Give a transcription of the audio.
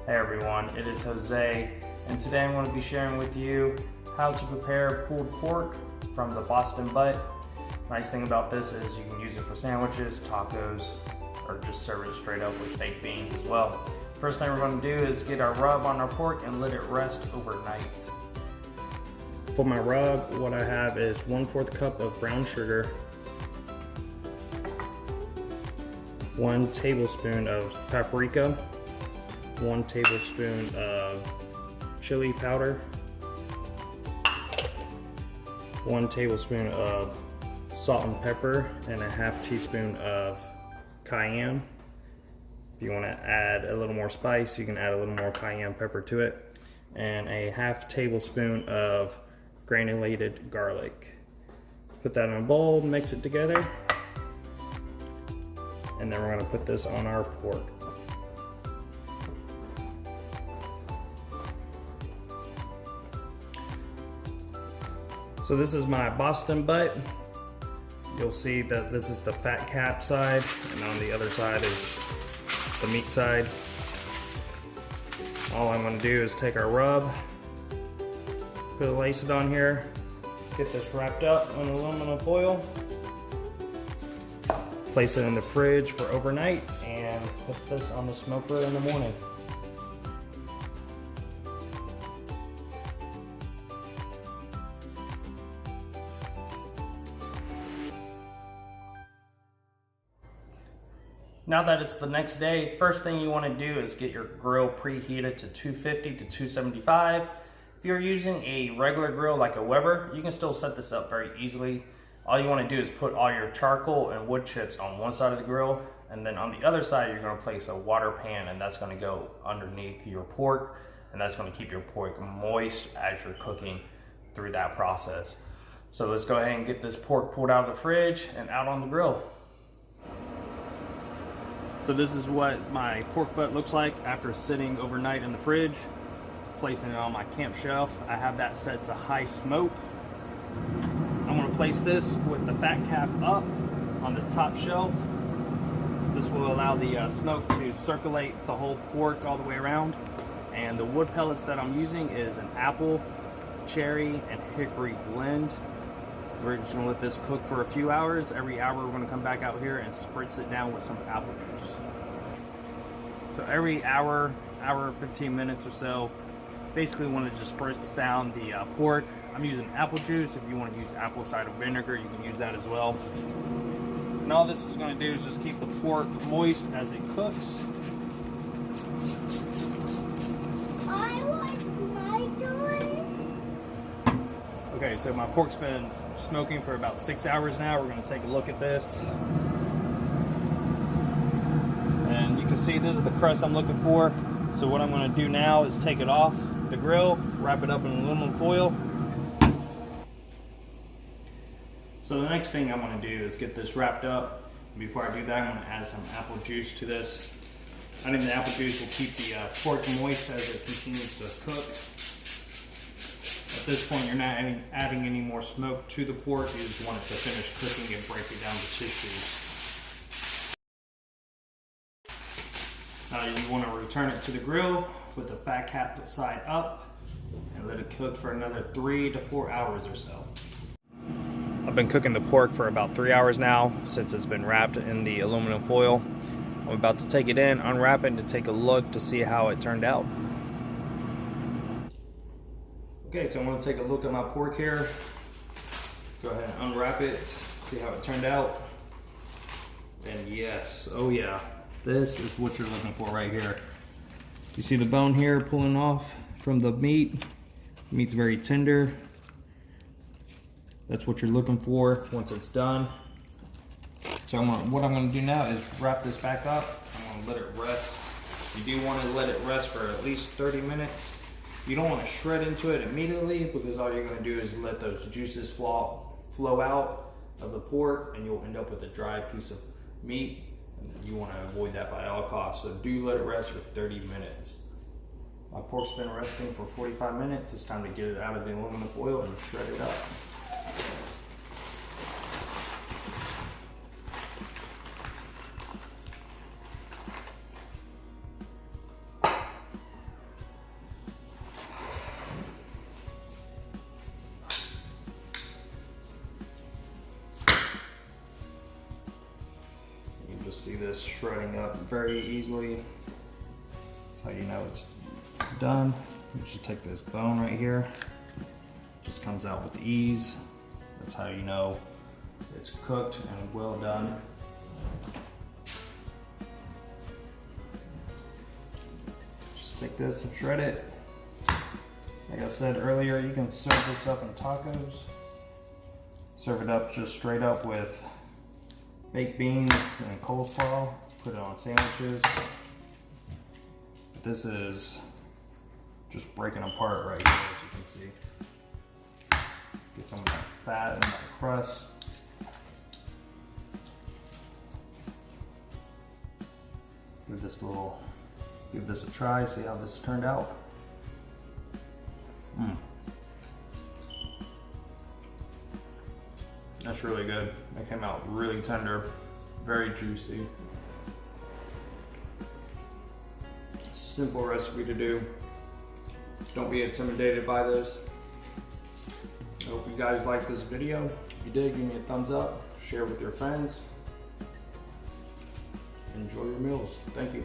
Hey everyone, it is Jose, and today I'm going to be sharing with you how to prepare pulled pork from the Boston Butt. Nice thing about this is you can use it for sandwiches, tacos, or just serve it straight up with baked beans as well. First thing we're going to do is get our rub on our pork and let it rest overnight. For my rub, what I have is 1/4 cup of brown sugar, 1 tablespoon of paprika, 1 tablespoon of chili powder, 1 tablespoon of salt and pepper, and 1/2 teaspoon of cayenne. If you want to add a little more spice, you can add a little more cayenne pepper to it, and 1/2 tablespoon of granulated garlic. Put that in a bowl, mix it together, and then we're going to put this on our pork. So this is my Boston Butt. You'll see that this is the fat cap side, and on the other side is the meat side. All I'm going to do is take our rub, lace it on here, get this wrapped up in aluminum foil, place it in the fridge for overnight, and put this on the smoker in the morning. Now that it's the next day, first thing you want to do is get your grill preheated to 250 to 275. If you're using a regular grill like a Weber, you can still set this up very easily. All you want to do is put all your charcoal and wood chips on one side of the grill, and then on the other side you're going to place a water pan, and that's going to go underneath your pork, and that's going to keep your pork moist as you're cooking through that process. So let's go ahead and get this pork pulled out of the fridge and out on the grill. So this is what my pork butt looks like after sitting overnight in the fridge. Placing it on my camp shelf. I have that set to high smoke. I'm going to place this with the fat cap up on the top shelf. This will allow the smoke to circulate the whole pork all the way around. And the wood pellets that I'm using is an apple, cherry, and hickory blend. We're just going to let this cook for a few hours. Every hour we're going to come back out here and spritz it down with some apple juice. So every hour 15 minutes or so, basically want to just spritz down the pork. I'm using apple juice. If you want to use apple cider vinegar, you can use that as well. And all this is going to do is just keep the pork moist as it cooks. Okay, so my pork's been smoking for about 6 hours now. We're going to take a look at this. And you can see this is the crust I'm looking for. So what I'm going to do now is take it off the grill, wrap it up in aluminum foil. So the next thing I'm going to do is get this wrapped up. Before I do that, I'm going to add some apple juice to this. I think the apple juice will keep the pork moist as it continues to cook. At this point, you're not adding any more smoke to the pork. You just want it to finish cooking and break it down to tissues. You want to return it to the grill with the fat cap side up and let it cook for another 3 to 4 hours or so. I've been cooking the pork for about 3 hours now since it's been wrapped in the aluminum foil. I'm about to take it in, unwrap it, to take a look to see how it turned out. Okay, so I'm going to take a look at my pork here. Go ahead and unwrap it, see how it turned out. And yes, oh yeah, this is what you're looking for right here. You see the bone here pulling off from the meat. The meat's very tender. That's what you're looking for once it's done. So what I'm going to do now is wrap this back up. I'm going to let it rest. You do want to let it rest for at least 30 minutes. You don't want to shred into it immediately, because all you're going to do is let those juices flow out of the pork, and you'll end up with a dry piece of meat. And you want to avoid that by all costs. So do let it rest for 30 minutes. My pork's been resting for 45 minutes. It's time to get it out of the aluminum foil and shred it up. just see this shredding up very easily. That's how you know it's done. You just take this bone right here. Just comes out with ease. That's how you know it's cooked and well done. Just take this and shred it. Like I said earlier, you can serve this up in tacos. Serve it up just straight up with baked beans and coleslaw. Put it on sandwiches. This is just breaking apart right here, as you can see. Get some of that fat in that crust. Give this a try, see how this turned out. That's really good. It came out really tender, very juicy. Simple recipe to do. Don't be intimidated by this. I hope you guys like this video. If you did, give me a thumbs up, share with your friends. Enjoy your meals. Thank you.